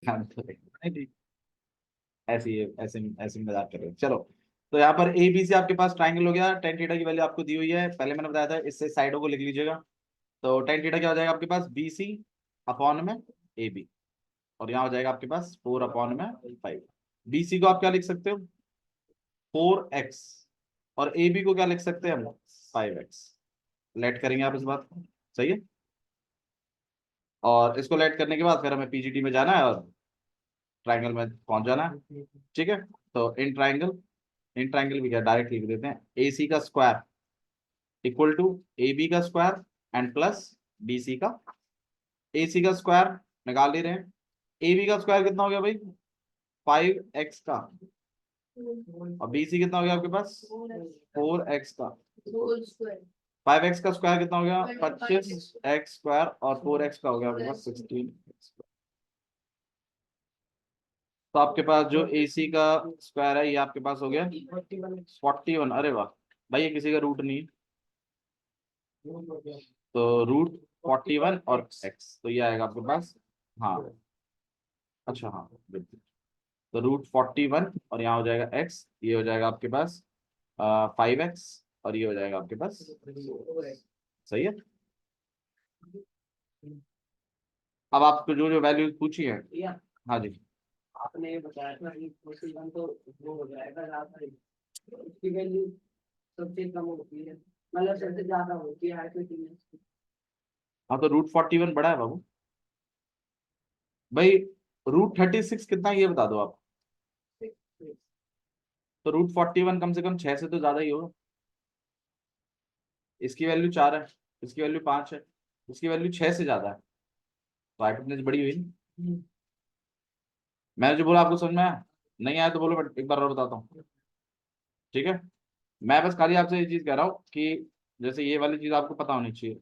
हाँ, तो नहीं ठीक, ऐसे ही ऐसे ऐसे मजाक कर रहे हैं। चलो, तो यहाँ पर ए बी सी आपके पास ट्राइंगल हो गया। टेन थीटा की वैल्यू आपको दी हुई है, पहले मैंने बताया था, इससे साइडों को लिख लीजिएगा। तो टेन थीटा क्या हो जाएगा आपके पास, बी सी अपॉन में ए बी, और यहाँ हो जाएगा आपके पास 4/5। बी सी को आप क्या लिख सकते हो, 4x, और ए बी को क्या लिख सकते हैं हम, 5x। लेट करेंगे आप इस बात को, सही है। और इसको लेट करने के बाद फिर हमें पीजीटी में जाना है और ट्राइंगल में पहुंच जाना है, ठीक है। तो इन ट्राइंगल भी क्या डायरेक्ट लिख देते हैं, ए सी का square equal to A B का square and plus B C का। ए सी का स्क्वायर निकाल ले रहे हैं, ए बी का स्क्वायर कितना हो गया भाई, 5x का, और बी सी कितना हो गया आपके पास, 4x का। 5x का स्क्वायर कितना हो गया, 25x स्क्वायर, और 4x का हो गया आपके पास 16। तो आपके पास जो ए सी का स्क्वायर है ये आपके पास हो गया 41। अरे वाह भाई, ये किसी का रूट नहीं है, तो रूट 41 और x, तो ये आएगा आपके पास। हाँ, अच्छा हाँ बिल्कुल। तो रूट 41 और यहाँ हो जाएगा x, ये हो जाएगा आपके पास 5x, और ये हो जाएगा आपके पास, सही है। अब आपको जो जो वैल्यू पूछी है, हाँ जी, आपने ये बताया था कि क्वेश्चन तो वो हो जाएगा ज्यादा ही, तो उसकी वैल्यू सबसे कम होती है, मतलब सबसे ज्यादा होती है आखिर में। हाँ तो रूट 41 बड़ा है बाबू भाई। रूट 36 कितना है ये बता दो आप। तो रूट 41 कम से कम 6 से तो ज्यादा ही होगा। इसकी वैल्यू 4 है, इसकी वैल्यू 5 है, इसकी वैल्यू 6 से ज्यादा है, तो हाइपोटेन्यूज बड़ी हुई ना। मैंने जो बोला आपको समझ में आया, नहीं आया तो बोलो, मैं एक बार और बताता हूँ, ठीक है। मैं बस खाली आपसे ये चीज कह रहा हूँ कि जैसे ये वाली चीज आपको पता होनी चाहिए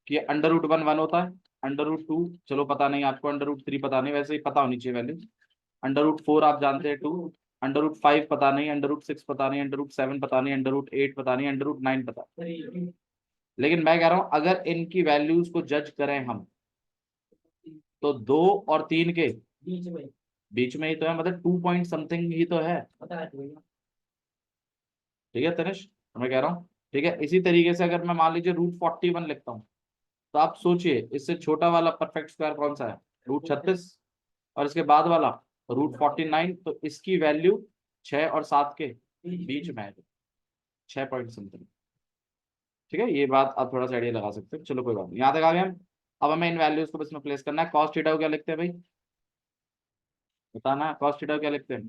कि अंडर रूट 1 1 होता है, अंडर रूट 2 चलो पता नहीं आपको, अंडर रूट 3 पता नहीं, वैसे ही पता होनी चाहिए वैल्यू। अंडर रूट 4 आप जानते हैं 2, अंडर रूट 5 पता नहीं, अंडर रूट 6 पता नहीं, अंडर रूट 7 पता नहीं, अंडर रूट 8 पता नहीं, अंडर रूट 9 पता। लेकिन मैं कह रहा हूँ अगर इनकी वैल्यूज को जज करें हम, तो 2 और 3 के बीच में बीच में ही तो है, मतलब 2 पॉइंट समथिंग ही तो है, पता है भैया। ठीक है तनिष, तो मैं कह रहा हूँ ठीक है। इसी तरीके से अगर मैं मान लीजिए रूट 41 लिखता हूँ, तो आप सोचिए इससे छोटा वाला परफेक्ट स्क्वायर कौन सा है, रूट 36, और इसके बाद वाला रूट 49, तो इसकी वैल्यू 6 और 7 के बीच में है, 6 पॉइंट समथिंग, ठीक है। ये बात आप थोड़ा सा आइडिया लगा सकते हैं, चलो कोई बात नहीं, यहाँ तक आ गए हम। अब हमें इन वैल्यूज को बस में प्लेस करना है। कॉस थीटा को क्या लिखते हैं भाई, बताना, कॉस थीटा को क्या लिखते हैं।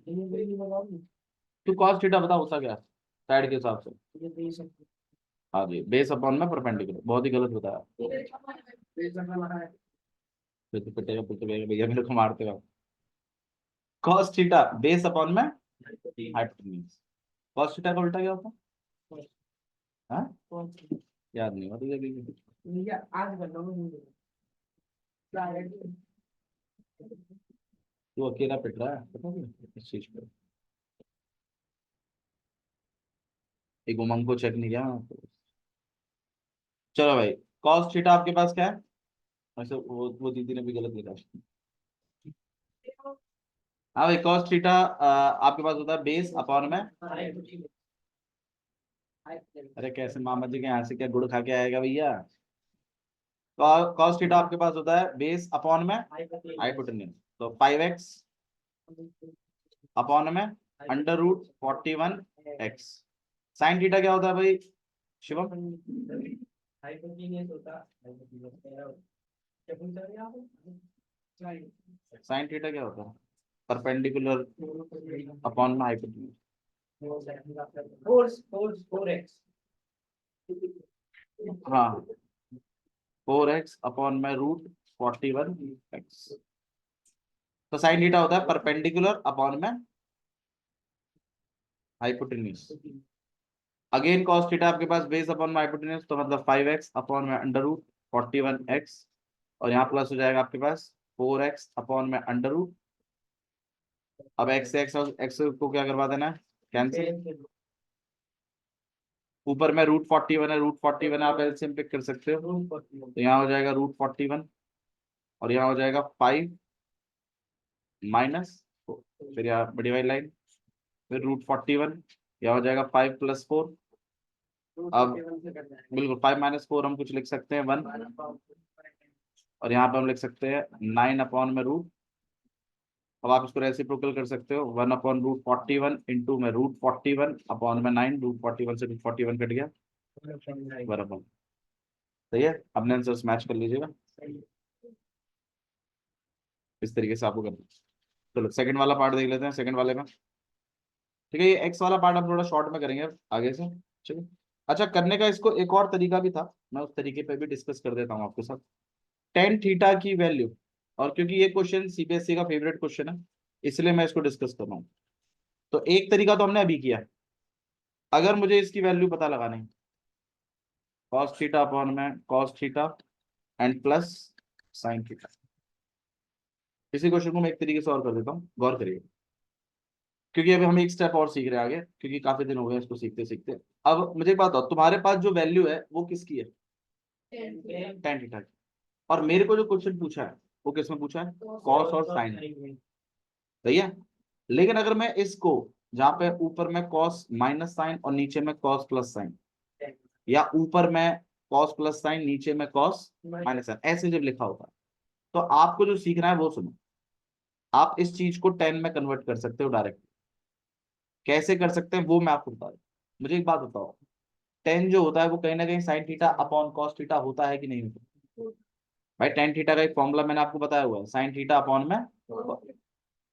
तू कॉस थीटा बता, होता क्या साइड के हिसाब से। हाँ जी, बेस अपॉन में परपेंडिकुलर, बहुत ही गलत बताया, फिर तो पिटेगा पिटेगा भैया मेरे को मारते हो। कॉस थीटा बेस अपॉन में हाइपोटेन्यूज। कॉस थीटा का उल्टा क्या होता है, हाँ याद नहीं होता तुझे। आज कर लो। तू अकेला पिट रहा है पता नहीं इस चीज पे, एक उमंग को चेक नहीं किया मैं। चलो भाई, कॉस थीटा आपके पास क्या है, वैसे वो दीदी ने भी गलत लिखा। हाँ भाई, कॉस थीटा आपके पास होता है बेस अपॉन में, अरे कैसे मामा जी के यहाँ से क्या गुड़ खा के आएगा भैया। कॉस थीटा आपके पास होता है बेस अपॉन में हाइपोटेन्यूज, तो 5x अपॉन में under root 41x। Sine theta क्या होता है भाई शिवम, साइन थीटा क्या होता है, परपेंडिकुलर अपॉन में हाइपोटेन्यूज। हाँ, 4x अपॉन में रूट 41x। तो साइन थीटा होता है परपेंडिकुलर अपॉन में हाइपोटेन्यूज। अगेन कॉस थीटा आपके पास बेस अपॉन में हाइपोटेन्यूज, तो मतलब 5x अपॉन में अंडर रूट 41x, और यहाँ प्लस हो जाएगा आपके पास 4x अपॉन में अंडर रूट। अब x से x को क्या करवा देना है, कैंसिल। ऊपर में रूट 41 है, रूट 41 आप एलसीएम पिक कर सकते हो, तो यहाँ हो जाएगा रूट 41, और यहाँ हो जाएगा 5, माइनस, फिर यहाँ बड़ी वाली लाइन, फिर √41, यह हो जाएगा 5+4। अब बिल्कुल 5 - 4 हम कुछ लिख सकते हैं 1, और यहाँ पे हम लिख सकते हैं 9/√। अब आप इसको रेसिप्रोकल कर सकते हो, 1/√41 इंटू में √41 अपॉन में 9, √41 से √41 कट गया बराबर। सही है, अपने आंसर मैच कर लीजिएगा, इस तरीके से आपको करना है। चलो सेकंड वाला पार्ट देख लेते हैं, सेकंड वाले में ठीक है, ये एक्स वाला पार्ट हम थोड़ा शॉर्ट में करेंगे आगे से। चलो, अच्छा करने का इसको एक और तरीका भी था, मैं उस तरीके पे भी डिस्कस कर देता हूँ आपके साथ। टेन थीटा की वैल्यू, और क्योंकि ये क्वेश्चन सीबीएसई का फेवरेट क्वेश्चन है, इसलिए मैं इसको डिस्कस कर रहा हूँ। तो एक तरीका तो हमने अभी किया, अगर मुझे इसकी वैल्यू पता लगानी, कॉस थीटा अपॉन में cos theta and plus sine theta. इसी क्वेश्चन को मैं एक तरीके से और कर देता हूँ, गौर करिए, क्योंकि अभी हम एक स्टेप और सीख रहे हैं आगे, क्योंकि काफी दिन हो गए इसको सीखते सीखते। अब मुझे एक बात बताओ, तुम्हारे पास जो वैल्यू है वो किसकी है? टेन थीटा की। और मेरे को जो क्वेश्चन पूछा है वो किसमें पूछा है? कॉस और साइन। सही है, लेकिन अगर मैं इसको, जहां पे ऊपर में कॉस माइनस साइन और नीचे में कॉस प्लस साइन, या ऊपर में कॉस प्लस साइन नीचे में कॉस माइनस साइन, ऐसे जब लिखा होता है, तो आपको जो सीखना है वो सुनो। आप इस चीज को टेन में कन्वर्ट कर सकते हो डायरेक्ट। कैसे कर सकते हैं वो मैं आपको बता रहा हूँ। मुझे एक बात बताओ, टेन जो होता है वो कहीं ना कहीं sine theta upon cos theta होता है कि नहीं होता? भाई टेन थीटा का एक फॉर्मूला मैंने आपको बताया हुआ है, साइन थीटा अपॉन में।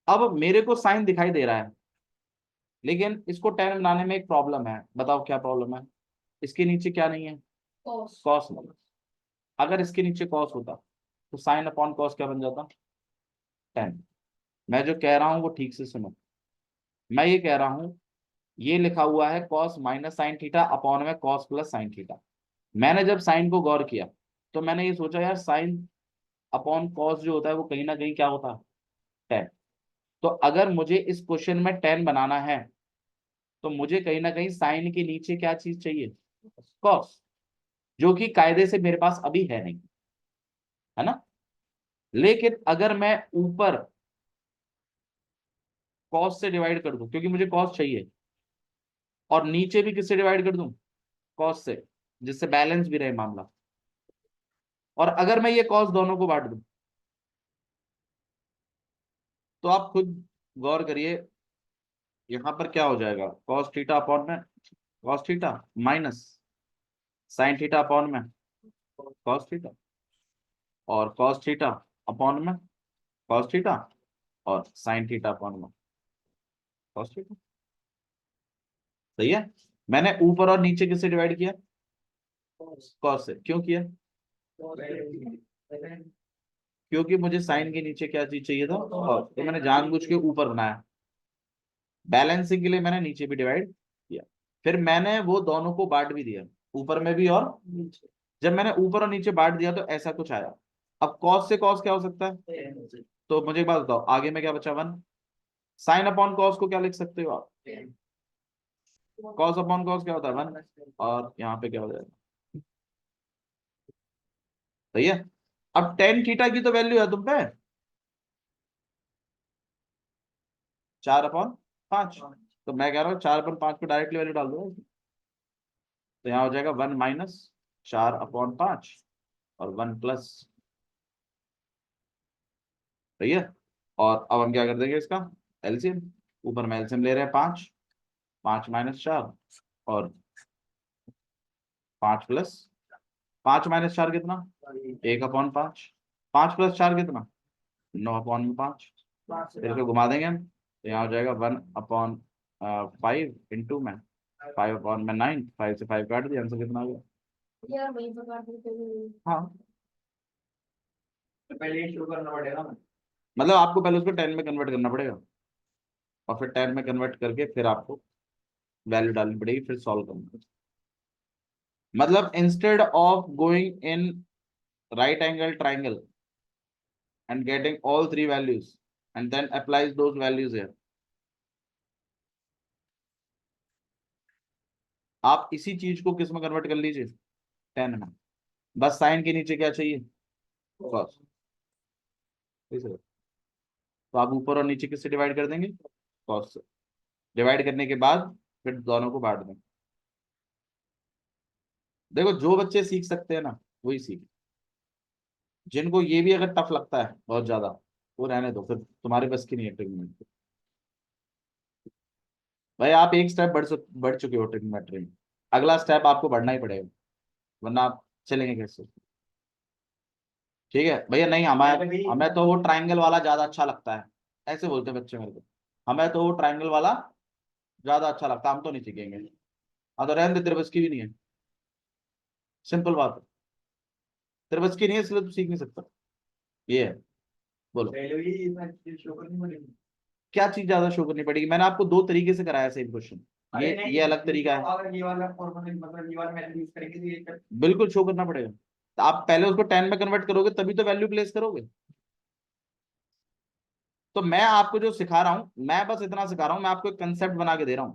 अब मेरे को साइन दिखाई दे रहा है, लेकिन इसको टेन बनाने में एक प्रॉब्लम है, बताओ क्या प्रॉब्लम है? इसके नीचे क्या नहीं है? कॉस नहीं। अगर इसके नीचे कॉस होता तो साइन अपॉन कॉस क्या बन जाता? टेन। मैं जो कह रहा हूं वो ठीक से सुनो, मैं ये कह रहा हूं, ये लिखा हुआ है cos minus sine theta upon में कॉस प्लस साइन थीटा। मैंने जब साइन को गौर किया तो मैंने ये सोचा यार साइन अपॉन कॉस जो होता है वो कहीं ना कहीं क्या होता है? टेन। तो अगर मुझे इस क्वेश्चन में टेन बनाना है तो मुझे कहीं ना कहीं साइन के नीचे क्या चीज चाहिए? कॉस, जो कि कायदे से मेरे पास अभी है नहीं, है ना। लेकिन अगर मैं ऊपर कॉस से डिवाइड कर दूं, क्योंकि मुझे कॉस चाहिए, और नीचे भी किससे डिवाइड कर दूं? कॉस से, जिससे बैलेंस भी रहे मामला, और अगर मैं ये कॉस दोनों को बांट दूं, तो आप खुद गौर करिए यहां पर क्या हो जाएगा? कॉस थीटा अपॉन में cos theta minus sine theta upon में कॉस थीटा, और कॉस थीटा अपॉन में कॉस थीटा, और साइन थीटा अपॉन में कॉस थीटा। सही है, मैंने ऊपर और नीचे किससे डिवाइड किया? कॉस से। क्यों किया? क्योंकि मुझे साइन के नीचे क्या चीज चाहिए था? कॉस। तो मैंने जानबूझ के ऊपर बनाया, बैलेंसिंग के लिए मैंने नीचे भी डिवाइड किया, फिर मैंने वो दोनों को बांट भी दिया, ऊपर में भी और नीचे। जब मैंने ऊपर और नीचे बांट दिया तो ऐसा कुछ आया। अब कॉस से कॉस क्या हो सकता है? तो मुझे एक बात बताओ, आगे में क्या बचा? 1। साइन अपॉन कॉस को क्या लिख सकते हो आप? कॉस अपॉन कॉस क्या होता है? 1। और यहाँ पे क्या हो जाएगा? सही है। अब टेन थीटा की तो वैल्यू है तुम पे 4/5, तो मैं कह रहा हूँ 4/5 पे डायरेक्टली वैल्यू डाल दो। तो यहाँ हो जाएगा 1 - 4/5 और 1+। सही है। और अब हम क्या कर देंगे इसका एलसीएम, ऊपर में एलसीएम ले रहे हैं 5, 5 - 4 और 5+। 5 - 4 कितना? 1/5। 5+4 कितना? 9/5। फिर इसको घुमा देंगे हम, तो यहाँ हो जाएगा 1/5 इंटू में 5/9, 5 से 5 काट दिया, आंसर कितना आ गया? यार वही तो काट देते हैं। हाँ, तो पहले ये शुरू करना पड़ेगा। मतलब आपको पहले उसको 10 में कन्वर्ट करना पड़ेगा, और फिर 10 में कन्वर्ट करके फिर आपको वैल्यू डालनी पड़ेगी, फिर सॉल्व करना। मतलब instead of going in right angle triangle and getting all three values and then applies those values here, आप इसी चीज को किस में कन्वर्ट कर लीजिए? 10 में। बस साइन के नीचे क्या चाहिए? कॉस। तो आप ऊपर और नीचे किससे डिवाइड कर देंगे, कॉस से। डिवाइड करने के बाद फिर दोनों को बांट दें। देखो जो बच्चे सीख सकते हैं ना वही सीख, जिनको ये भी अगर टफ लगता है बहुत ज्यादा, वो रहने दो, फिर तुम्हारे बस की नहीं है ट्रिग्नोमेट्री। भाई आप एक स्टेप बढ़ चुके हो ट्रिग्नोमेट्री में, अगला स्टेप आपको बढ़ना ही पड़ेगा, वरना आप चलेंगे कैसे। ठीक है भैया, नहीं हमें हमें तो वो ट्रायंगल वाला ज्यादा अच्छा लगता है, ऐसे बोलते हैं बच्चे मेरे को, हमें तो वो ट्रायंगल वाला ज्यादा अच्छा लगता है, हम तो नहीं सीखेंगे। हाँ तो रहने दे, तेरे बस की भी नहीं है, सिंपल बात है, तेरे बस की नहीं है इसलिए तू सीख नहीं सकता, ये है। बोलो क्या चीज ज्यादा शो करनी पड़ेगी, मैंने आपको दो तरीके से कराया सेम क्वेश्चन, ये अलग तरीका है। अगर ये वाला फॉर्मूला मतलब ये वाला मेथड यूज करेंगे तो ये बिल्कुल शो करना पड़ेगा, तो आप पहले उसको 10 में कन्वर्ट करोगे तभी तो वैल्यू प्लेस करोगे। तो मैं आपको जो सिखा रहा हूं, मैं बस इतना सिखा रहा हूं, मैं आपको एक कंसेप्ट बना के दे रहा हूं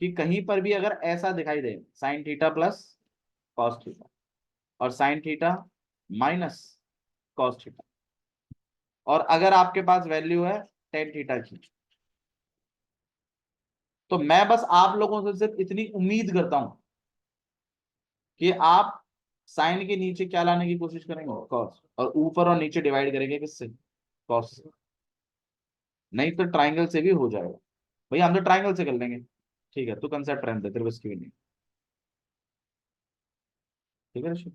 कि कहीं पर भी अगर ऐसा दिखाई दे sine theta plus cos theta और sine theta minus cos theta, और अगर आपके पास वैल्यू है टेन थीटा की, तो मैं बस आप लोगों से सिर्फ इतनी उम्मीद करता हूं कि आप साइन के नीचे क्या लाने की कोशिश करेंगे, कॉस, और ऊपर और नीचे डिवाइड करेंगे किससे, कॉस से। नहीं तो ट्राइंगल से भी हो जाएगा, भैया हम तो ट्राइंगल से कर लेंगे। ठीक है, तू कंसेप्ट रहने दे, तेरे बस की भी नहीं। ठीक है ऋषभ,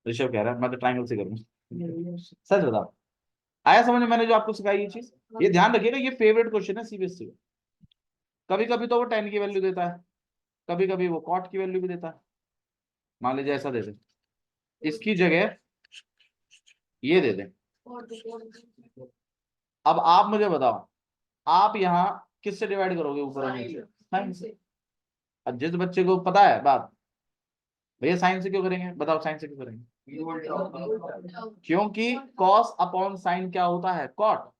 ऋषभ कह रहा है मैं तो ट्राइंगल से करूंगा, सच बताओ, आया समझ में मैंने जो आपको सिखाई ये चीज। ये ध्यान रखिएगा, ये फेवरेट क्वेश्चन है सीबीएसई का। कभी कभी तो वो 10 की वैल्यू देता है, कभी कभी वो कॉट की वैल्यू भी देता है। मान लीजिए ऐसा दे दे, इसकी जगह ये दे दे। अब आप मुझे बताओ, आप यहाँ किससे डिवाइड करोगे ऊपर और नीचे, साइन से। अब जिस बच्चे को पता है बात, भैया साइन से क्यों करेंगे, बताओ साइन से क्यों करेंगे, क्योंकि कॉस अपॉन साइन क्या होता है, कॉट।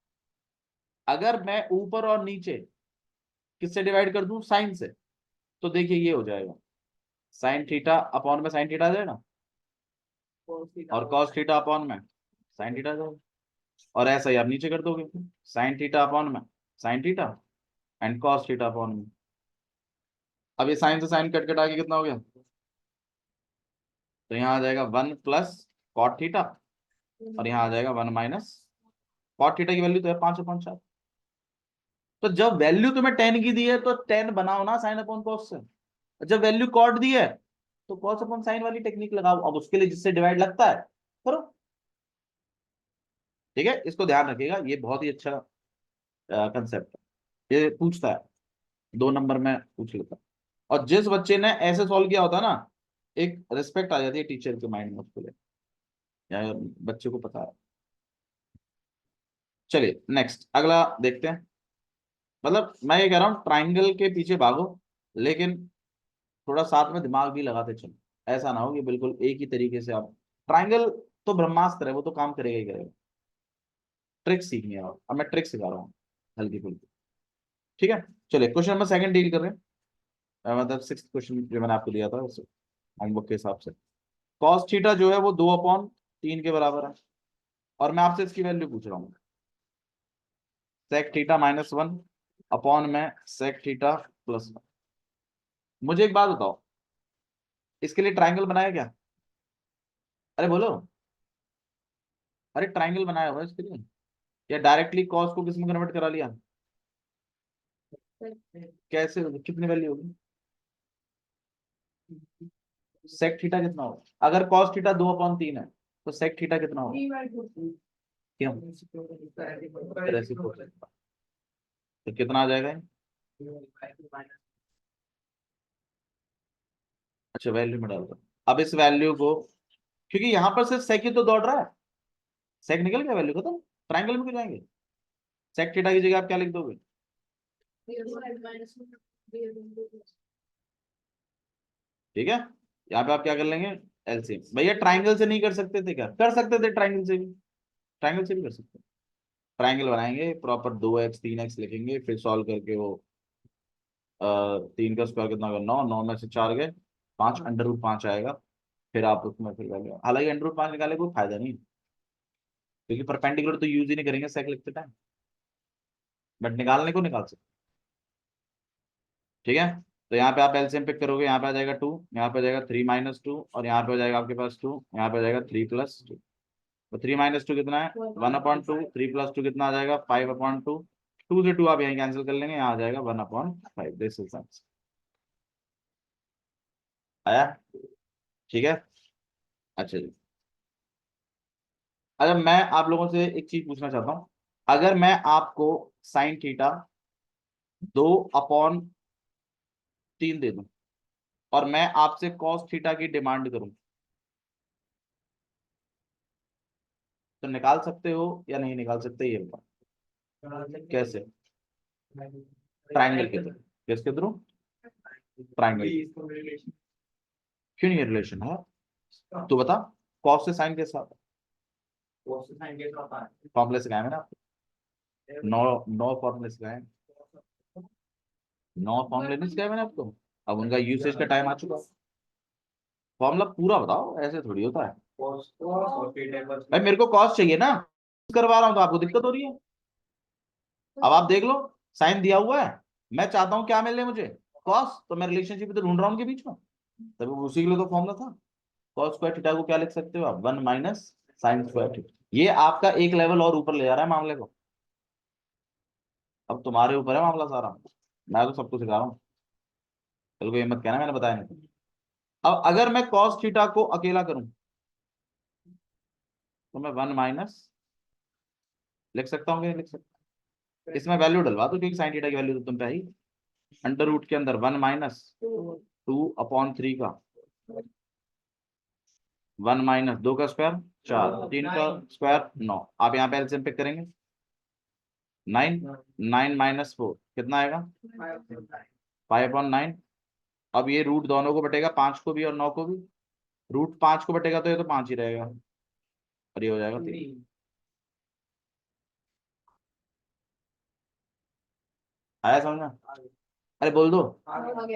अगर मैं ऊपर और नीचे किससे डिवाइड कर दूं, साइन से, तो देखिए ये हो जाएगा साइन थीटा अपॉन में साइन थीटा आ जाएगा, और कॉस थीटा अपॉन में साइन थीटा आ जाएगा, और ऐसा ही आप नीचे कर दोगे साइन थीटा अपॉन में sine theta and cos theta upon में। अब ये साइन से साइन कट कटा के कितना हो गया, तो यहाँ आ जाएगा 1 प्लस कॉट थीटा, और यहाँ आ जाएगा 1 माइनस कॉट थीटा की वैल्यू तो है 5/4। तो जब वैल्यू तुम्हें 10 की दी है तो 10 बनाओ ना साइन अपॉन कॉस से, जब वैल्यू कॉट दी है तो कॉस अपॉन साइन वाली टेक्निक लगाओ, अब उसके लिए जिससे डिवाइड लगता है करो। ठीक है, इसको ध्यान रखिएगा, ये बहुत ही अच्छा कंसेप्ट है, ये पूछता है 2 नंबर में पूछ लेता है। और जिस बच्चे ने ऐसे सॉल्व किया होता है ना, एक रिस्पेक्ट आ जाती है टीचर के माइंड में उसको लिए, या बच्चे को पता है। चलिए नेक्स्ट अगला देखते हैं। मतलब मैं ये कह रहा हूँ ट्राइंगल के पीछे भागो, लेकिन थोड़ा साथ में दिमाग भी लगाते चलो, ऐसा ना हो कि बिल्कुल एक ही तरीके से आप, ट्राइंगल तो ब्रह्मास्त्र है, वो तो काम करेगा ही करेगा, ट्रिक सीखनी है, और अब मैं ट्रिक सिखा रहा हूँ हल्की फुल्की। ठीक है, चलिए क्वेश्चन नंबर 2 डील कर रहे हैं। मतलब 6th क्वेश्चन जो मैंने आपको दिया था होमवर्क के हिसाब से, कॉस थीटा जो है वो 2/3 के बराबर है, और मैं आपसे इसकी वैल्यू पूछ रहा हूँ, सेक थीटा -1 अपॉन में सेक थीटा +1। मुझे एक बात बताओ, इसके लिए ट्राइंगल बनाया क्या, अरे बोलो, अरे ट्राइंगल बनाया होगा इसके लिए, या डायरेक्टली कॉस को किस में कन्वर्ट करा लिया, कैसे कितनी वैल्यू होगी, सेक थीटा कितना होगा, अगर कॉस थीटा 2/3 है तो सेक थीटा कितना होगा, क्यों, रेसिप्रोकल, तो कितना आ जाएगा, अच्छा वैल्यू में डाल दो। अब इस वैल्यू को, क्योंकि यहां पर सिर्फ सेक ही तो दौड़ रहा है, सेक निकल गया वैल्यू को, तो ट्राइंगल में क्यों जाएंगे, सेक थीटा की जगह आप क्या लिख दोगे, ठीक है, यहाँ पे आप क्या कर लेंगे, एलसीएम। भैया ट्राइंगल से नहीं कर सकते थे क्या, कर सकते थे ट्राइंगल से भी, ट्राइंगल से भी कर सकते हैं। ट्राइंगल बनाएंगे प्रॉपर, 2x 3x लिखेंगे, फिर सॉल्व करके वो 3 का स्क्वायर कितना होगा 9, 9 में से 4 गए 5, √5 आएगा, फिर आप उसमें फिर वैल्यू, हालांकि √5 निकाले कोई फायदा नहीं, क्योंकि परपेंडिकुलर तो यूज ही नहीं करेंगे सेक लिखते टाइम, बट निकालने को निकाल सकते। ठीक है, तो यहाँ पे आप एलसीएम पिक करोगे, यहाँ पे आ जाएगा 2, यहाँ पे आ जाएगा 3 - 2, और यहाँ पे हो जाएगा आपके पास 2, यहाँ पे आ जाएगा 3+2। तो 3 - 2 कितना है? 1/2। 3+2 कितना आ जाएगा? 5/2। 2 से 2 आप यहीं कैंसिल कर लेंगे, यहाँ आ जाएगा 1/5। This is answer. आया? ठीक है, अच्छा जी। अगर मैं आप लोगों से एक चीज पूछना चाहता हूँ, अगर मैं आपको साइन थीटा 2/3 दे दूं और मैं आपसे कॉस थीटा की डिमांड करूं, तो निकाल सकते हो या नहीं निकाल सकते, ये बताओ। कैसे? ट्राइंगल के थ्रू। किसके थ्रू? ट्राइंगल। क्यों नहीं रिलेशन है? तो बता, कॉस से साइन के साथ फॉर्मूले सिखाए मैंने आपको। नौ नौ फॉर्मूले सिखाए, 9 फॉर्मूले नहीं सिखाए मैंने आपको। अब उनका यूसेज का टाइम आ चुका। फॉर्मूला पूरा बताओ, ऐसे थोड़ी होता है भाई। मेरे को कॉस चाहिए ना, करवा रहा हूं तो आपको दिक्कत हो रही है। अब आप देख लो, साइन दिया हुआ है, मैं चाहता हूं क्या मिले मुझे? कॉस। तो मैं रिलेशनशिप तो ढूंढ रहा हूं उनके बीच में, तभी उसी के लिए तो फॉर्मूला था। कॉस स्क्वायर थीटा को क्या लिख सकते हो आप? 1 - sin स्क्वायर थीटा। ये आपका एक लेवल और ऊपर ले जा रहा है मामले को। अब तुम्हारे ऊपर है मामला सारा, मैं तो सबको सिखा रहा हूँ। चलो ये मत कहना मैंने बताया नहीं। अब अगर मैं कॉस थीटा को अकेला करूं, तो मैं 1 लिख सकता हूँ कि नहीं लिख सकता? इसमें वैल्यू डलवा दो, क्योंकि साइन थीटा की वैल्यू तो तुम पे आई। अंडर रूट के अंदर 1 - 2/3 का, 1 - 2 का स्क्वायर 4, 3 का स्क्वायर 9। आप यहाँ पे एलसीएम पिक करेंगे, 9। 9 - 4 कितना आएगा? 5/9। अब ये रूट दोनों को बटेगा, 5 को भी और 9 को भी। रूट 5 को बटेगा तो ये तो 5 ही रहेगा, और ये हो जाएगा 3। आया समझ में? अरे बोल दो।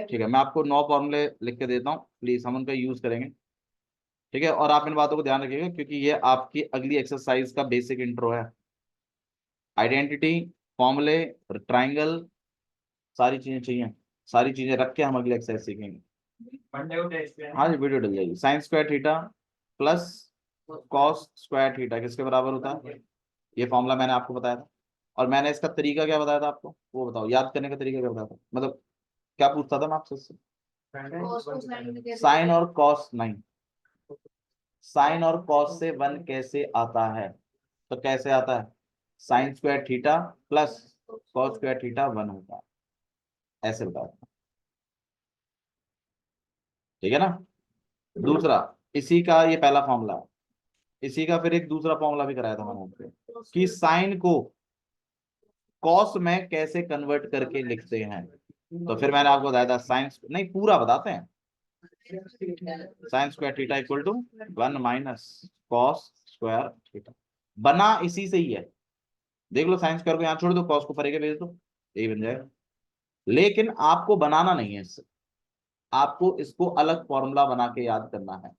ठीक है, मैं आपको 9 फॉर्मूले लिख के देता हूँ, प्लीज हम उनका यूज करेंगे। ठीक है, और आप इन बातों को ध्यान रखिएगा, क्योंकि ये आपकी अगली एक्सरसाइज का बेसिक इंट्रो है। आइडेंटिटी, फॉर्मूले, ट्राइंगल, सारी चीजें चाहिए। सारी चीजें रख के हम अगली एक्सरसाइज सीखेंगे। हाँ जी, वीडियो डल जाएगी। Sign square theta plus cos square theta किसके बराबर होता है? ये फॉर्मूला मैंने आपको बताया था। और मैंने इसका तरीका क्या बताया था आपको, वो बताओ। याद करने का तरीका क्या बताया था, मतलब क्या पूछता था मैं आपसे इससे? साइन और कॉस नहीं, साइन और कॉस से 1 कैसे आता है? तो कैसे आता है? Sign square theta plus cos square theta 1 होता है, ऐसे बताओ। ठीक है ना? दूसरा, इसी का ये पहला फॉर्मूला है। इसी का फिर एक दूसरा फॉर्मूला भी कराया था मैंने आपको, कि साइन को कॉस में कैसे कन्वर्ट करके लिखते हैं। तो फिर मैंने आपको बताया था, साइंस नहीं पूरा बताते हैं। Sine square theta equal to 1 - cos square theta, बना इसी से ही है। देख लो, साइन स्क्वायर को यहाँ छोड़ दो, कॉस को परे के भेज दो, यही बन जाएगा। लेकिन आपको बनाना नहीं है इससे, आपको इसको अलग फॉर्मूला बना के याद करना है।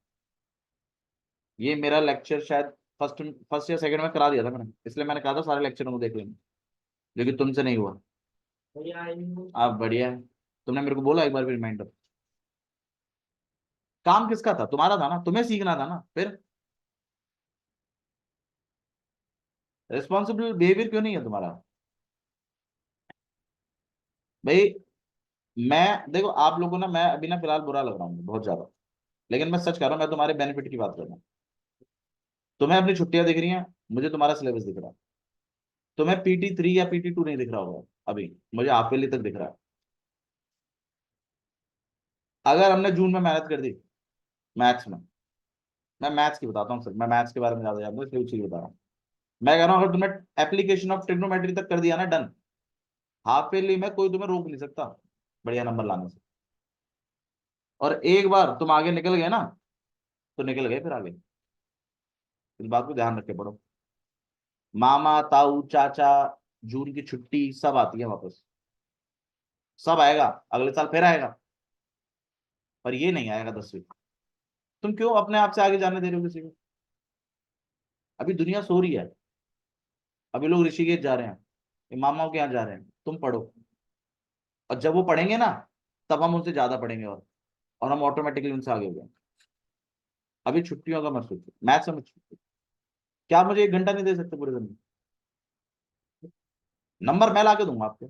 ये मेरा लेक्चर शायद फर्स्ट फर्स्ट या सेकंड में करा दिया था मैंने, इसलिए मैंने कहा था सारे लेक्चरों को देख लेंगे, लेकिन तुमसे नहीं हुआ। आप बढ़िया है, तुमने मेरे को बोला एक बार भी रिमाइंडर। काम किसका था? तुम्हारा था ना, तुम्हें सीखना था ना। फिर रिस्पॉन्सिबल बिहेवियर क्यों नहीं है तुम्हारा भाई? मैं देखो, आप लोगों ना, मैं अभी ना फिलहाल बुरा लग रहा हूँ बहुत ज्यादा, लेकिन मैं सच कह रहा हूँ, मैं तुम्हारे बेनिफिट की बात कर रहा हूँ। तुम्हें अपनी छुट्टियां दिख रही हैं, मुझे तुम्हारा सिलेबस दिख रहा है। तुम्हें PT3 या PT2 नहीं दिख रहा होगा अभी, मुझे हाफ ईयरली तक दिख रहा है। अगर हमने जून में मेहनत कर दी मैथ्स में, मैं मैथ्स की बताता हूँ सर, मैं मैथ्स के बारे में ज्यादा जानता हूँ इसलिए उसी की बता रहा हूँ। मैं कह रहा हूँ, अगर तुमने एप्लीकेशन ऑफ ट्रिग्नोमेट्री तक कर दिया ना डन, हाफ ईयरली में कोई तुम्हें रोक नहीं सकता बढ़िया नंबर लाने से। और एक बार तुम आगे निकल गए ना, तो निकल गए फिर आगे। इस बात को ध्यान रख के पढ़ो। मामा, ताऊ, चाचा, जून की छुट्टी सब आती है वापस, सब आएगा, अगले साल फिर आएगा, पर ये नहीं आएगा 10वीं। तुम क्यों अपने आप से आगे जाने दे रहे हो किसी को? अभी दुनिया सो रही है, अभी लोग ऋषिकेश जा रहे हैं, इमामाओं के यहाँ जा रहे हैं, तुम पढ़ो, और जब वो पढ़ेंगे ना तब हम उनसे ज्यादा पढ़ेंगे, और हम ऑटोमेटिकली उनसे आगे हो जाएंगे। अभी छुट्टियों का मत सोचो, मैथ से मत सोचो। क्या आप मुझे 1 घंटा नहीं दे सकते पूरे दिन में? नंबर मैं ला के दूंगा आपको,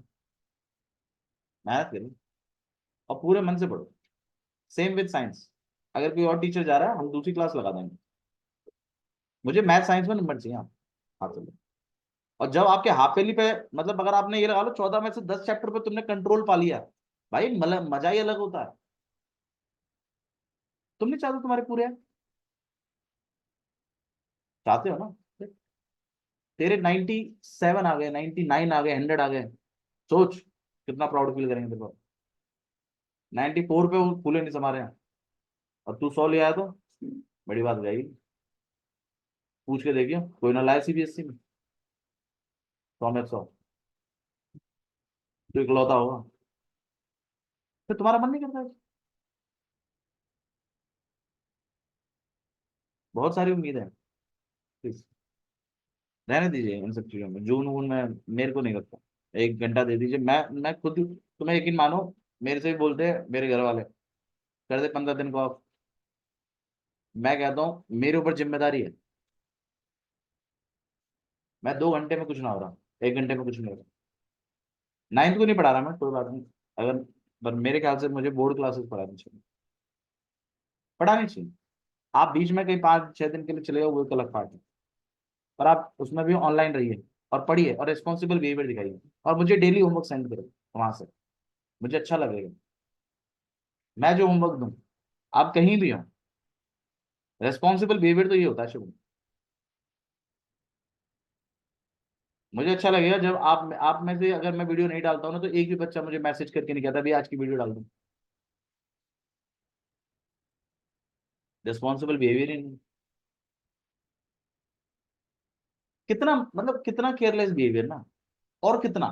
मेहनत करिए और पूरे मन से पढ़ो। सेम विद साइंस, अगर कोई और टीचर जा रहा है हम दूसरी क्लास लगा देंगे, मुझे मैथ साइंस में नंबर चाहिए। आप हाथ से लो। और जब आपके हाफेली पे, मतलब अगर आपने ये लगा लो 14 में से 10 चैप्टर पे तुमने कंट्रोल पा लिया, भाई मजा ही अलग होता है। तुम नहीं चाहते तुम्हारे पूरे हैं? चाहते हो ना? तेरे 97 आ गए, 99 आ गए, 100 आ गए, सोच कितना प्राउड फील करेंगे तेरे को। 94 पे वो फूले नहीं समा रहे हैं, और तू 100 ले आया तो बड़ी बात हो जाएगी। पूछ के देखियो, कोई ना लाए सीबीएसई में 100 में 100, तो इकलौता होगा। फिर तुम्हारा मन नहीं करता है? बहुत सारी उम्मीद है, प्लीज रहने दीजिए इन सब चीजों में, जून वून में मेरे को नहीं लगता। 1 घंटा दे दीजिए, मैं खुद तुम्हें यकीन मानो, मेरे से भी बोलते हैं मेरे घर वाले, कर दे 15 दिन को ऑफ। मैं कहता हूँ मेरे ऊपर जिम्मेदारी है, मैं 2 घंटे में कुछ ना हो रहा, 1 घंटे में कुछ नहीं हो रहा। 9th को नहीं पढ़ा रहा मैं, कोई बात नहीं, अगर, पर मेरे ख्याल से मुझे बोर्ड क्लासेस पढ़ानी चाहिए, पढ़ानी चाहिए। आप बीच में कहीं 5-6 दिन के लिए चले जाओ वो एक अलग बात है, पर आप उसमें भी ऑनलाइन रहिए और पढ़िए और रिस्पॉन्सिबल बिहेवियर दिखाइए, और मुझे डेली होमवर्क सेंड करो वहां से, मुझे अच्छा लगेगा। मैं जो होमवर्क दूं, आप कहीं भी हो, रेस्पॉन्सिबल बिहेवियर तो ये होता है शुरू। मुझे अच्छा लगेगा जब आप में से अगर मैं वीडियो नहीं डालता हूं ना, तो एक भी बच्चा मुझे मैसेज करके नहीं कहता भी आज की वीडियो डाल दूं। रिस्पॉन्सिबल बिहेवियर ही नहीं। कितना, मतलब कितना केयरलेस बिहेवियर ना, और कितना।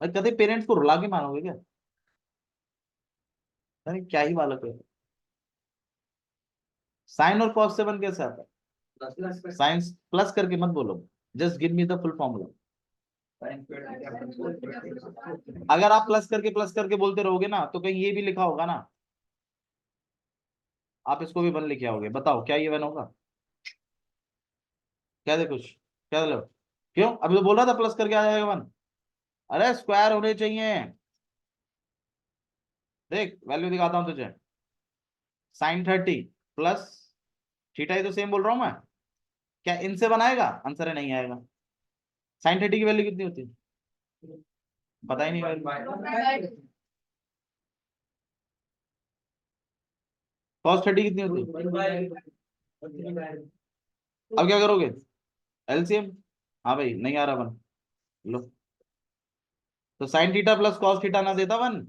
भाई कभी पेरेंट्स को रुला के मानोगे क्या? अरे क्या ही बालक है। साइन और कॉस से वन कैसे आता है? साइंस प्लस करके मत बोलो, just give me the full formula. अगर आप प्लस करके बोलते रहोगे ना, तो कहीं ये भी लिखा होगा ना, आप इसको भी वन लिखे आओगे, बताओ क्या ये वन होगा? क्या दे कुछ, क्या लो, क्यों अभी तो बोल रहा था प्लस करके आ जाएगा वन। अरे स्क्वायर होने चाहिए। देख वैल्यू दिखाता हूं तुझे, sin 30 प्लस थीटा, ही तो सेम बोल रहा हूं मैं। क्या इनसे बनाएगा? आंसर है नहीं आएगा। sin 30 की वैल्यू कितनी होती है? पता ही नहीं वैल्यू। cos 30 कितनी होती है? अब क्या करोगे? एलसीएम। हाँ भाई नहीं आ रहा वन, लो। तो sign theta plus cos theta ना देता one,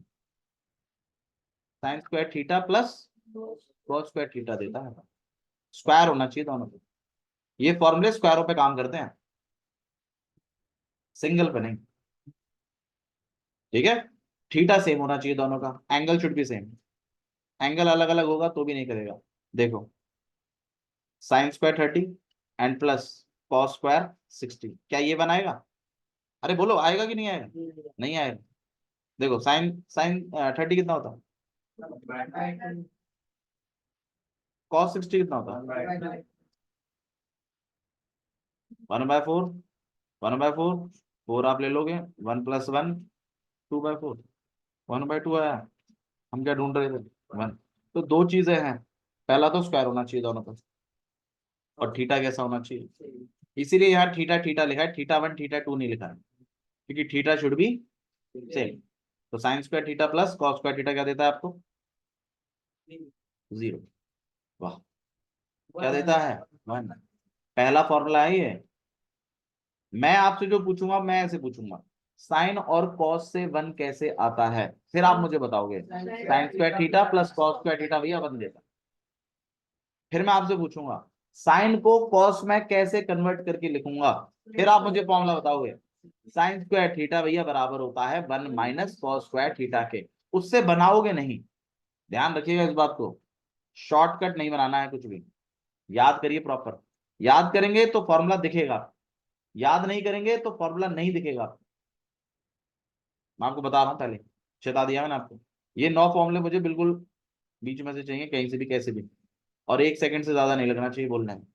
sign square theta plus cos square theta देता है। स्क्वायर होना चाहिए दोनों पे, ये फॉर्मूले स्क्वायरों पे काम करते हैं, सिंगल पे नहीं। ठीक है, थीटा सेम होना चाहिए दोनों का, angle should be same. Angle अलग अलग होगा तो भी नहीं करेगा। देखो, sine square 30 and plus cos square 60, क्या ये बनाएगा? अरे बोलो आएगा कि नहीं आएगा? नहीं आएगा। देखो साइन साइन 30 कितना होता है? कॉस 60 कितना होता है? 1/4, 1/4, 4 आप ले लोगे, 1+1 2/4, 1/2 आया। हम क्या ढूंढ रहे थे? वन। तो दो चीजें हैं, पहला तो स्क्वायर होना चाहिए दोनों का, और थीटा कैसा होना चाहिए, इसीलिए यहाँ थीटा थीटा लिखा है, थीटा 1 थीटा 2 नहीं लिखा है, क्योंकि थीटा शुड बी सेम। तो sign square theta plus cos square theta क्या देता है आपको? 0। वाह, क्या देता है? 1। पहला फॉर्मूला है ये। मैं आपसे जो पूछूंगा मैं ऐसे पूछूंगा, साइन और कॉस से 1 कैसे आता है, फिर आप मुझे बताओगे sign square theta plus cos square theta भैया 1 देता है। फिर मैं आपसे पूछूंगा साइन को कॉस में कैसे कन्वर्ट करके लिखूंगा, फिर आप मुझे फॉर्मूला बताओगे। साइन स्क्वायर थीटा भैया बराबर होता है 1 माइनस कॉस स्क्वायर थीटा के, उससे बनाओगे नहीं, ध्यान रखिएगा इस बात को, शॉर्टकट नहीं बनाना है कुछ भी, याद करिए प्रॉपर। याद करेंगे तो फॉर्मूला दिखेगा, याद नहीं करेंगे तो फॉर्मूला नहीं दिखेगा। मैं आपको बता रहा हूँ, पहले चेता दिया मैंने आपको। ये 9 फॉर्मूले मुझे बिल्कुल बीच में से चाहिए, कहीं से भी कैसे भी, और 1 सेकंड से ज्यादा नहीं लगना चाहिए बोलने में।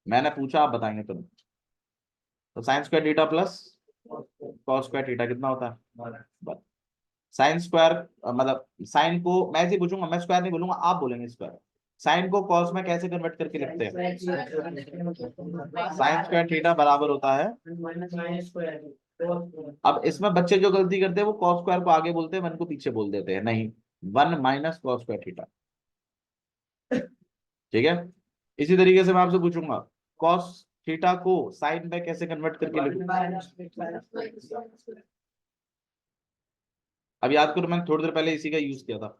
मैंने पूछा, आप बताएंगे तुम। तो sign square theta plus cos square theta कितना होता है? साइन स्क्वायर मतलब साइन को मैं ऐसे ही पूछूंगा, मैं स्क्वायर नहीं बोलूंगा, आप बोलेंगे स्क्वायर। साइन को कॉस में कैसे कन्वर्ट करके लिखते हैं? साइन स्क्वायर थीटा बराबर होता है, अब इसमें बच्चे जो गलती करते हैं वो कॉस स्क्वायर को आगे बोलते हैं, वन को पीछे बोल देते हैं। नहीं, 1 माइनस कॉस स्क्वायर थीटा। ठीक है, इसी तरीके से मैं आपसे पूछूंगा, कॉस थीटा को साइन में कैसे कन्वर्ट करके लिखूं? अब याद करो, मैंने थोड़ी देर पहले इसी का यूज किया था।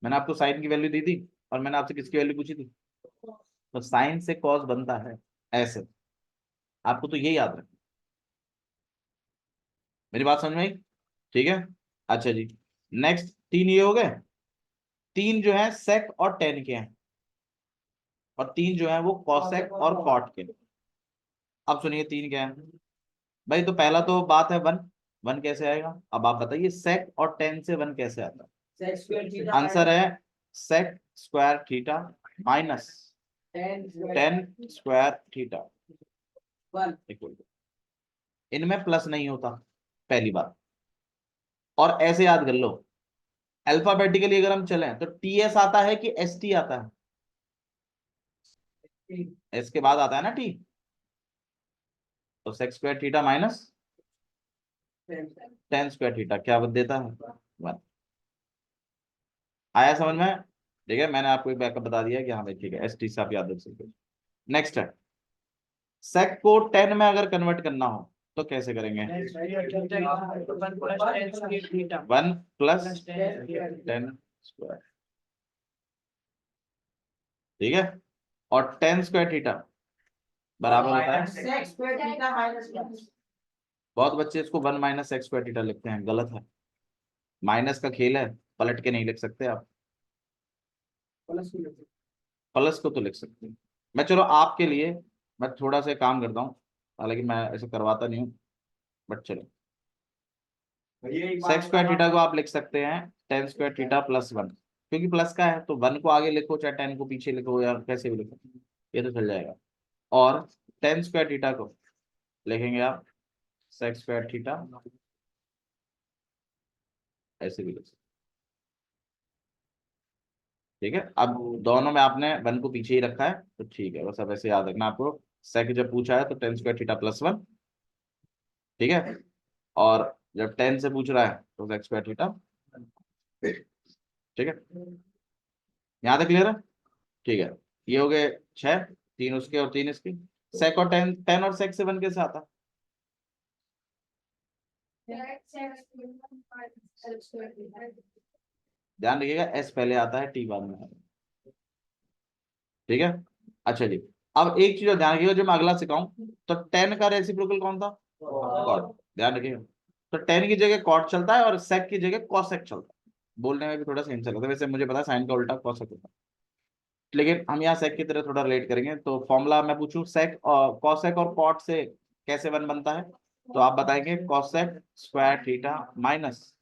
मैंने आपको साइन की वैल्यू दी थी और मैंने आपसे किसकी वैल्यू पूछी थी? तो साइन से कॉस बनता है ऐसे, आपको तो ये याद रखना। मेरी बात समझ में आई? ठीक है, अच्छा जी। नेक्स्ट 3 ये हो गए। 3 जो है सेक और टेन के हैं, और 3 जो है वो कॉसेक और कॉट के। अब सुनिए 3 क्या है भाई। तो पहला तो बात है 1, 1 कैसे आएगा? अब आप बताइए सेक और टेन से 1 कैसे आता है? आंसर है sec square theta minus ten square theta equal to, इनमें प्लस नहीं होता, पहली बात। और ऐसे याद कर लो, अल्फाबेटिकली अगर हम चलें तो टी एस आता है कि एस टी आता है? एस के बाद आता है ना टी। तो sex square theta minus ten square theta क्या देता है? 1। आया समझ में? ठीक है, मैंने आपको एक बैकअप बता दिया कि हाँ भाई ठीक है, एस टी से आप याद रख सकते हो। नेक्स्ट है, सेक को 10 में अगर कन्वर्ट करना हो तो कैसे करेंगे? 1 प्लस 10 स्क्वायर, ठीक है। और 10 स्क्वायर थीटा बराबर होता है, बहुत बच्चे इसको 1 माइनस एक्स स्क्वायर थीटा लिखते हैं, गलत है। माइनस का खेल है, पलट के नहीं लिख सकते आप। प्लस को तो लिख सकते हैं। मैं चलो आपके लिए मैं थोड़ा सा काम करता हूँ, हालांकि मैं ऐसे करवाता नहीं हूँ, बट चलो सेक्स स्क्वायर थीटा को आप लिख सकते हैं 10 स्क्वायर थीटा प्लस 1, क्योंकि प्लस का है तो 1 को आगे लिखो चाहे 10 को पीछे लिखो या कैसे भी लिखो, ये तो चल जाएगा। और 10 स्क्वायर थीटा को लिखेंगे आप सेक्स स्क्वायर थीटा, ऐसे भी लिख सकते। ठीक है, अब दोनों में आपने 1 को पीछे ही रखा है तो ठीक है, बस अब ऐसे याद रखना आपको। सेक जब पूछा है तो 10 स्क्वायर थीटा प्लस 1, ठीक है। और जब 10 से पूछ रहा है तो सेक स्क्वायर थीटा, ठीक है। यहाँ तक क्लियर है? ठीक है, ये हो गए 6, 3 उसके और 3 इसके। सेक और 10, 10 और सेक से 1 कैसे आता? ध्यान रखिएगा, एस पहले आता है, टी बाद में आता है, ठीक है। अच्छा जी, अब एक चीज और ध्यान रखिएगा जो मैं अगला सिखाऊं, तो 10 का रेसिप्रोकल कौन था? कॉट। ध्यान रखिएगा, तो 10 की जगह कॉट चलता है और सेक की जगह कॉसेक चलता है। बोलने में भी थोड़ा सेम चलता है, वैसे मुझे पता है साइन का उल्टा कॉसेक होता है, लेकिन हम यहाँ सेक की तरह थोड़ा रिलेट करेंगे। तो फॉर्मूला मैं पूछूं सेक और कॉसेक और कॉट से कैसे 1 बनता है, तो आप बताएंगे cosec square theta minus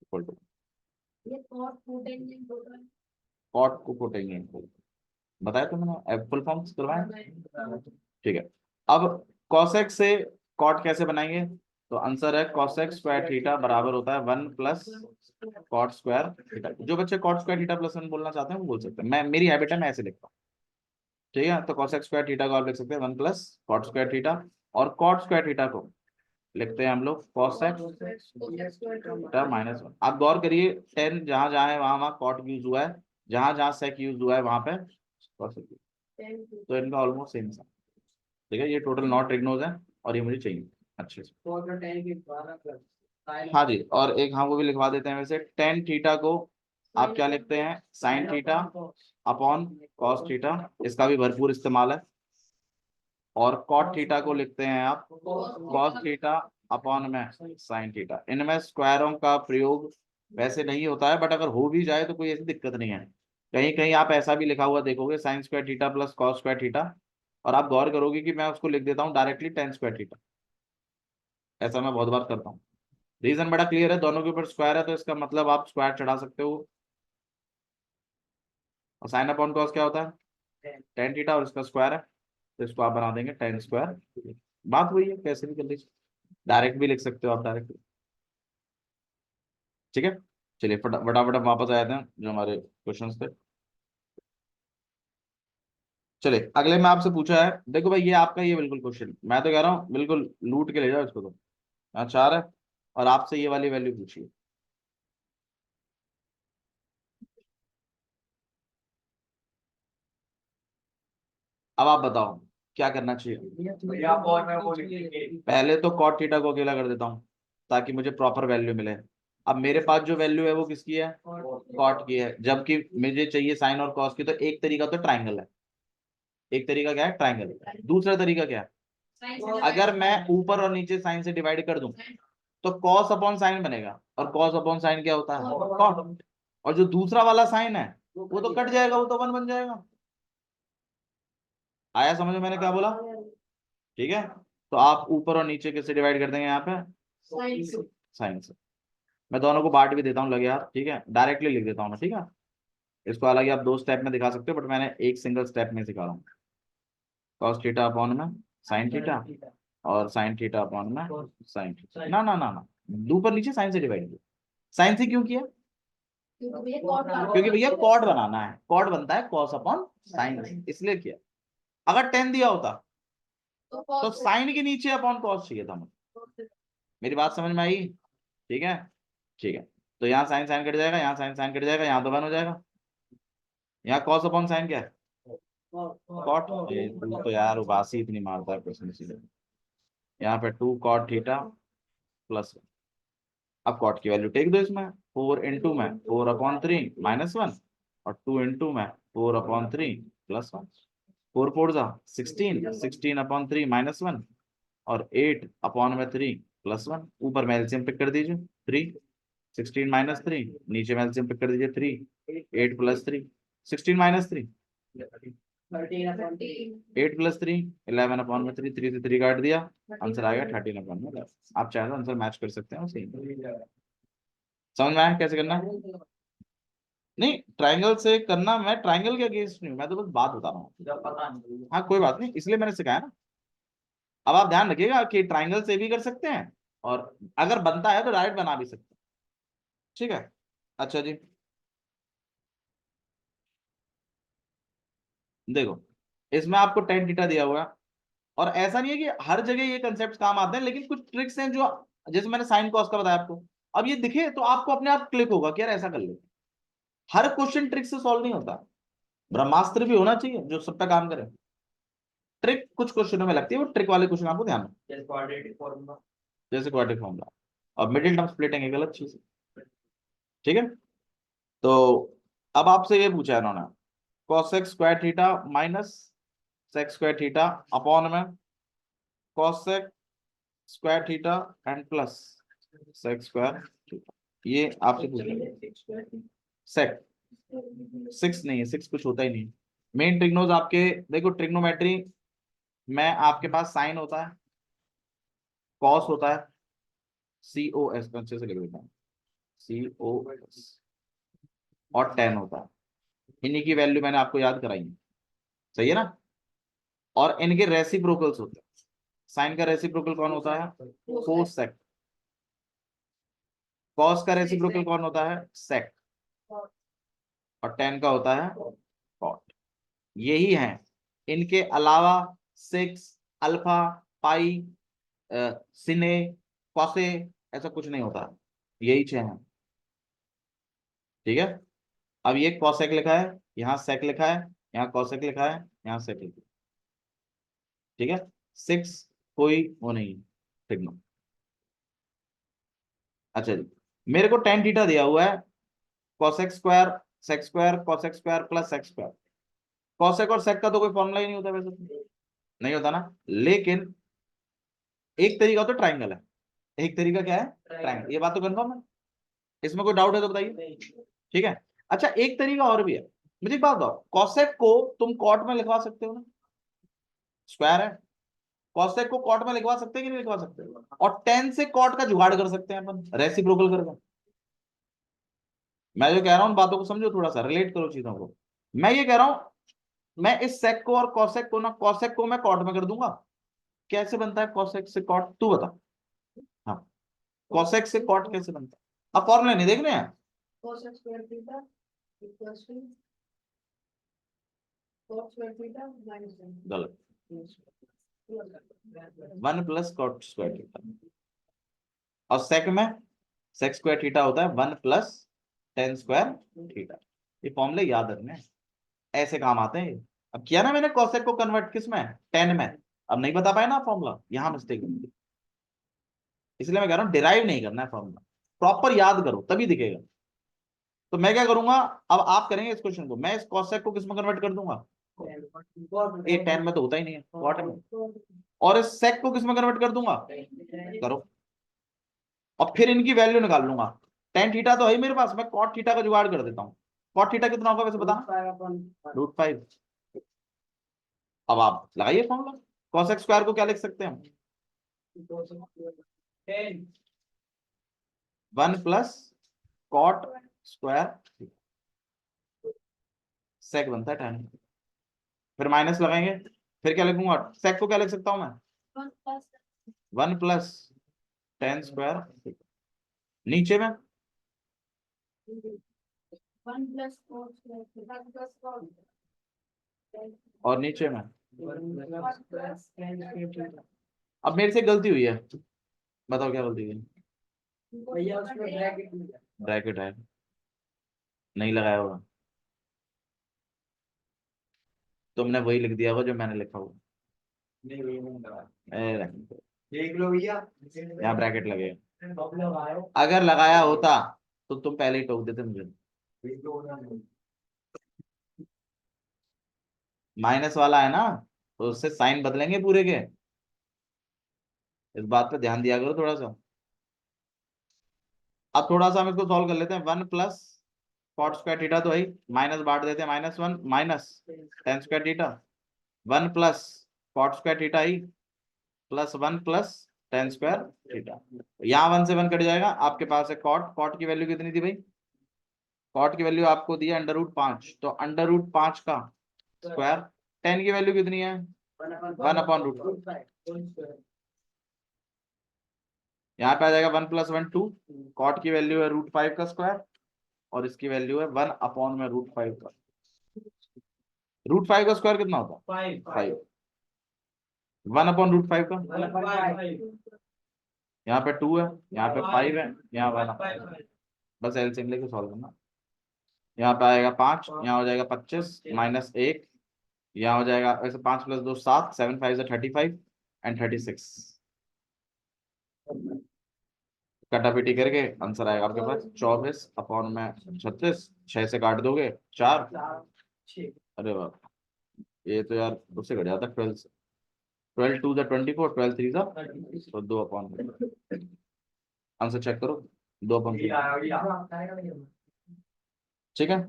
equal to cot को कोटेंगे, बताया तो मैंने, फुल फॉर्म करवाया, ठीक है। अब कॉसेक से कॉट कैसे बनाएंगे? तो आंसर है कॉसेक स्क्वायर थीटा बराबर होता है 1 प्लस कॉट स्क्वायर थीटा। जो बच्चे कॉट स्क्वायर थीटा प्लस 1 बोलना चाहते हैं वो बोल सकते हैं, मैं मेरी हैबिट है मैं ऐसे लिखता हूँ, ठीक है। तो कॉसेक स्क्वायर थीटा को आप लिख सकते हैं 1 प्लस कॉट स्क्वायर थीटा, और कॉट स्क्वायर थीटा को लिखते हैं हम लोग कॉसेक थीटा माइनस 1। आप गौर करिए 10 जहां जहां है वहां वहां कॉट यूज हुआ है, जहां जहां सेक यूज हुआ है वहां पे cosec, तो इनका ऑलमोस्ट सेम सा, ठीक है। ये टोटल नॉट ट्रिग्नोज है और ये मुझे चाहिए अच्छे से। हाँ जी, और एक हाँ वो भी लिखवा देते हैं, वैसे टेन थीटा को आप क्या लिखते हैं? Sine theta upon cos theta, इसका भी भरपूर इस्तेमाल है। और कॉट थीटा को लिखते हैं आप कॉस थीटा अपॉन में साइन थीटा। इनमें स्क्वायरों का प्रयोग वैसे नहीं होता है, बट अगर हो भी जाए तो कोई ऐसी दिक्कत नहीं है, कहीं कहीं आप ऐसा भी लिखा हुआ देखोगे sign square theta plus cos square theta, और आप गौर करोगे कि मैं उसको लिख देता हूँ डायरेक्टली टेन स्क्वायर थीटा। ऐसा मैं बहुत बार करता हूँ। रीजन बड़ा क्लियर है, दोनों के ऊपर स्क्वायर है तो इसका मतलब आप स्क्वायर चढ़ा सकते हो। और साइन अपॉन कॉस क्या होता है, टेन थीटा, और इसका स्क्वायर है तो इसको आप बना देंगे टेन स्क्वायर। बात वही है, कैसे भी कर लीजिए, डायरेक्ट भी लिख सकते हो आप डायरेक्ट। ठीक है, चलिए फटाफट हम वापस आ जाते हैं जो हमारे क्वेश्चंस थे। चलिए अगले में आपसे पूछा है, देखो भाई ये आपका, ये बिल्कुल क्वेश्चन मैं तो कह रहा हूँ बिल्कुल लूट के ले जाओ इसको तो। यहाँ 4 है और आपसे ये वाली वैल्यू पूछिए। अब आप बताओ क्या करना चाहिए। पहले तो कॉट थीटा को अकेला कर देता हूँ ताकि मुझे प्रॉपर वैल्यू मिले। अब मेरे पास जो वैल्यू है वो किसकी है, कॉट की है, जबकि मुझे चाहिए साइन और कॉस की। तो एक तरीका तो ट्राइंगल है, एक तरीका क्या है, ट्राइंगल। दूसरा तरीका क्या है, अगर मैं ऊपर और नीचे साइन से डिवाइड कर दूं तो कॉस अपॉन साइन बनेगा, और कॉस अपॉन साइन क्या होता है, कॉट। और जो दूसरा वाला साइन है वो तो कट जाएगा, वो तो 1 बन जाएगा। आया समझ में मैंने क्या बोला। ठीक है, तो आप ऊपर और नीचे किससे डिवाइड कर देंगे यहाँ पे, साइन से। मैं दोनों को बांट भी देता हूँ लगे यार, ठीक है, डायरेक्टली लिख देता हूँ मैं, ठीक है। इसको हालांकि आप 2 स्टेप में दिखा सकते हो बट मैंने एक सिंगल स्टेप में सिखा रहा हूँ। कॉस थीटा अपॉन में साइन थीटा, और साइन थीटा अपॉन में साइन थीटा। ना ना ना ना, ऊपर नीचे साइन से डिवाइड किया। साइन से क्यों किया, क्योंकि भैया कॉट बनाना है, कॉट बनता है कॉस अपॉन साइन, इसलिए किया। अगर 10 दिया होता तो साइन के नीचे अपॉन कॉस चाहिए था मुझे। मेरी बात समझ में आई, ठीक है। ठीक है, तो यहाँ साइन साइन कट जाएगा, यहाँ साइन साइन कट जाएगा, यहाँ तो 1 हो जाएगा। यहाँ कॉस अपॉन साइन क्या है, कॉट। ये तू तो यार उबासी इतनी मारता है क्वेश्चन, इसीलिए। यहाँ पे 2 कॉट थीटा प्लस। अब कॉट की वैल्यू टेक दो इसमें, 4 इंटू में 4/3 -1, और 2 इंटू में 4/3 +1। 4 4 जा 16, 16/3 -1, और 8 अपॉन में 3 +1। ऊपर में एलसीएम पिक कर दीजिए 3, 16 -3, नीचे में एलसीएम पिक कर दीजिए 3, 8 + 3, 16 -3, 8 + 3, 11/3, 3 से 3 काट दिया, आंसर आएगा 13/11। आप चाहे तो आंसर मैच कर सकते हैं, सही। समझ में आया कैसे करना है? नहीं, ट्राइंगल से करना, मैं ट्राइंगल के अगेंस्ट नहीं हूँ, मैं तो बस बात बता रहा हूँ। हाँ कोई बात नहीं, इसलिए मैंने सिखाया ना। अब आप ध्यान रखिएगा कि ट्राइंगल से भी कर सकते हैं, और अगर बनता है तो डायरेक्ट बना भी सकते हैं। ठीक है, अच्छा जी। देखो इसमें आपको टेन थीटा दिया हुआ है, और ऐसा नहीं है कि हर जगह ये कंसेप्ट काम आते हैं, लेकिन कुछ ट्रिक्स हैं जो, जैसे मैंने साइन कॉस का बताया आपको, अब ये दिखे तो आपको अपने आप क्लिक होगा कि यार ऐसा कर ले। हर क्वेश्चन ट्रिक से सॉल्व नहीं होता, ब्रह्मास्त्र भी होना चाहिए जो सब पे काम करे। ट्रिक कुछ क्वेश्चनों में लगती है, वो ट्रिक वाले क्वेश्चन आपको ध्यान रखना, जैसे क्वाड्रेटिक फॉर्मूला। और मिडिल टर्म स्प्लिटिंग एक गलत चीज है। ठीक है, तो अब आपसे ये पूछा है इन्होंने, cosec square theta minus sec square theta upon में cosec square theta and plus sec square theta, ये आपसे पूछा। sec 6 नहीं है, 6 कुछ होता ही नहीं। मेन ट्रिग्नोज आपके, देखो ट्रिग्नोमेट्री में आपके पास साइन होता है, कॉस होता है, COS, अच्छे से लिख देता हूँ, COS, और टेन होता है। इन्हीं की वैल्यू मैंने आपको याद कराई है, सही है ना। और इनके रेसिप्रोकल्स होते हैं। साइन का रेसिप्रोकल कौन होता है, कोसेक। कॉस का रेसिप्रोकल कौन होता है, सेक। और टेन का होता है कॉट। यही है, इनके अलावा 6, अल्फा, पाई, सिने, कॉसे, ऐसा कुछ नहीं होता, यही 6 हैं। ठीक है, अब ये कॉसेक लिखा है, यहाँ सेक लिखा है, यहाँ कॉसेक लिखा है, यहाँ सेक लिखा है। ठीक है, 6 कोई वो नहीं सिग्मा। अच्छा जी, मेरे को टेन थीटा दिया हुआ है, cosec square sec square cosec square plus sec square. Cosec और सेक का तो कोई फॉर्मूला ही नहीं होता वैसे तो। नहीं होता ना, लेकिन एक तरीका तो ट्राइंगल है। एक तरीका क्या है, ट्राइंगल। ये बात तो कंफर्म है, इसमें कोई डाउट है तो बताइए। ठीक है, अच्छा एक तरीका और भी है, मुझे एक बात बताओ, कॉसेक को तुम कॉट में लिखवा सकते हो ना, स्क्वायर है, कॉसेक को कॉट में लिखवा सकते हैं कि नहीं लिखवा सकते? और टेन से कॉट का जुगाड़ कर सकते हैं अपन रेसिप्रोकल करके। मैं जो कह रहा हूँ उन बातों को समझो, थोड़ा सा रिलेट करो चीजों को। मैं ये कह रहा हूं, मैं इस सेक को और कॉसेक को ना, कॉसेक को मैं कॉट में कर दूंगा। कैसे बनता है कॉसेक से कॉट, तू बता। हाँ, कॉसेक से कॉट कैसे बनता है? अब फॉर्मूले नहीं देखने हैं। cos square theta equals to cos square theta minus 1. गलत, 1 + cot² और सेक में sec² होता है 1 + tan² ये फॉर्मूले याद रखने हैं, ऐसे काम आते हैं। अब किया ना मैंने कॉसेक को कन्वर्ट किस में, टेन में। अब नहीं बता पाए ना फॉर्मूला, यहां मिस्टेक होगी। इसलिए मैं कह रहा हूं डिराइव नहीं करना है फॉर्मूला, प्रॉपर याद करो तभी दिखेगा। तो मैं क्या करूंगा, अब आप करेंगे इस क्वेश्चन को, मैं इस कॉसेक को किस में कन्वर्ट कर दूंगा, ये टेन में तो होता ही नहीं है, कॉट में। और इस सेक को किस में कन्वर्ट कर दूंगा, करो। और फिर इनकी वैल्यू निकाल लूंगा। tan थीटा तो है मेरे पास, मैं cot थीटा का जुगाड़ कर देता हूँ। cot थीटा कितना होगा वैसे बता, √5। अब आप लगाइए फॉर्मूला, cosec स्क्वायर को क्या लिख सकते हैं हम, 1 + cot², sec बनता है 10। फिर माइनस लगाएंगे, फिर क्या लिखूंगा, sec को क्या लिख सकता हूं मैं, 1 + tan²। नीचे में 1 + cos square theta plus cos और नीचे में। 1 + tan square theta. अब मेरे से गलती हुई है, बताओ क्या गलती हुई है? भैया उसमें ब्रैकेट नहीं है. ब्रैकेट है, नहीं लगाया होगा, तुमने वही लिख दिया होगा जो मैंने लिखा होगा। नहीं भैया नहीं लगाया. ए, देख लो भैया. यहाँ ब्रैकेट लगेगा, अब लगाओ. अगर लगाया होता तो तुम पहले ही टोक देते मुझे। माइनस वाला है ना, तो उससे साइन बदलेंगे पूरे के, इस बात पे ध्यान दिया करो थोड़ा सा। अब थोड़ा सा हम इसको सॉल्व कर लेते हैं। 1 + cot² तो है, माइनस बांट देते हैं, -1 माइनस tan², 1 + cot² ही प्लस 1 + tan²। यहाँ 1 से 1 कट जाएगा, आपके पास है कॉट, कॉट की वैल्यू कितनी थी भाई, कॉट की वैल्यू आपको दी है √5, तो √5 का स्क्वायर, टेन की वैल्यू कितनी है 1/√5। यहाँ पे आ जाएगा 1 + 1 2, कॉट की वैल्यू है √5 का स्क्वायर और इसकी वैल्यू है 1/√5 का। √5 का स्क्वायर कितना होता है 5, 1/√5 का, यहाँ पे 2 है, यहाँ पे 5 है, यहाँ 1, बस एलसीएम लेके सॉल्व करना। यहाँ पे आएगा 5, यहाँ हो जाएगा 25 -1, यहाँ हो जाएगा वैसे 5 + 2 7, 7 5 35 एंड 36, कटापीटी करके आंसर आएगा आपके पास 24/36। 6 से काट दोगे 4, अरे वाह, ये तो यार उससे घट जाता है 12 से, 12 2 24, 12 3 तो 2/, आंसर चेक करो 2/3। ठीक है,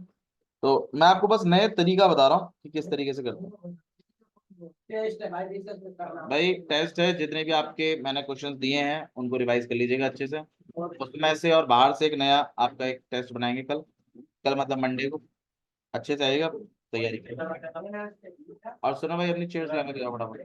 तो मैं आपको बस नए तरीका बता रहा हूँ कि किस तरीके से करते हैं। टेस्ट है भाई, रिसर्च करना. भाई टेस्ट है, जितने भी आपके मैंने क्वेश्चंस दिए हैं उनको रिवाइज कर लीजिएगा अच्छे से, उसमें से और बाहर से एक नया आपका एक टेस्ट बनाएंगे कल, कल मतलब मंडे को, अच्छे से आएगा, तैयारी करें। और सुनो भाई अपनी चेयर्स लगा के जाओ फटाफट।